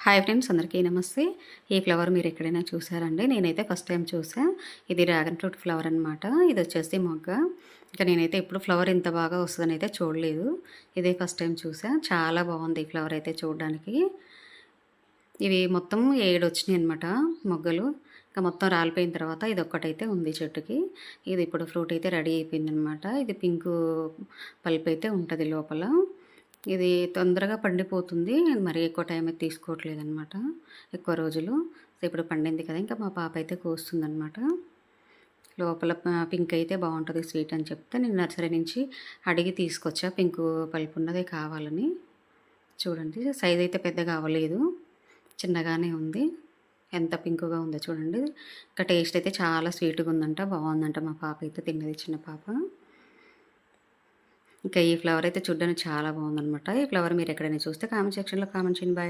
Hi friends, అందరికీ నమస్తే. ఈ ఫ్లవర్ మీరు ఎక్కడైనా చూసారండి? నేనైతే ఫస్ట్ టైం చూసా. ఇది డ్రాగన్ ఫ్రూట్ ఫ్లవర్ అనమాట. ఇది వచ్చేసి మొగ్గ. ఇంకా నేనైతే ఎప్పుడు ఫ్లవర్ ఇంత బాగా వస్తుందని అయితే చూడలేదు. ఇదే ఫస్ట్ టైం చూసా. చాలా బాగుంది ఈ ఫ్లవర్ అయితే చూడడానికి. ఇవి మొత్తం 7 వచ్చినాయి అనమాట మొగ్గలు. ఇంకా మొత్తం రాలిపోయిన తర్వాత ఇది ఒక్కటైతే ఉంది చెట్టుకి. ఇది ఇప్పుడు ఫ్రూట్ అయితే రెడీ అయిపోయిందనమాట. ఇది పింకు పల్ప్ అయితే ఉంటుంది లోపల. ఇది తొందరగా పండిపోతుంది. మరి ఎక్కువ టైం అయితే తీసుకోవట్లేదనమాట, ఎక్కువ రోజులు. సో ఇప్పుడు పండింది కదా, ఇంకా మా పాప అయితే కోస్తుందనమాట. లోపల పింక్ అయితే బాగుంటుంది స్వీట్ అని చెప్తే నేను నర్సరీ నుంచి అడిగి తీసుకొచ్చా. పింక్ పలుపు ఉన్నదే కావాలని. చూడండి, సైజ్ అయితే పెద్దగా అవ్వలేదు, చిన్నగానే ఉంది. ఎంత పింకుగా ఉందో చూడండి. ఇంకా టేస్ట్ అయితే చాలా స్వీట్గా ఉందంట, బాగుందంట. మా పాప అయితే తిన్నది, చిన్న పాప. ఇంకా ఈ ఫ్లవర్ అయితే చూడడానికి చాలా బాగుందనమాట. ఈ ఫ్లవర్ మీరు ఎక్కడైనా చూస్తే కామెంట్ సెక్షన్లో కామెంట్ చేయండి. బాయ్.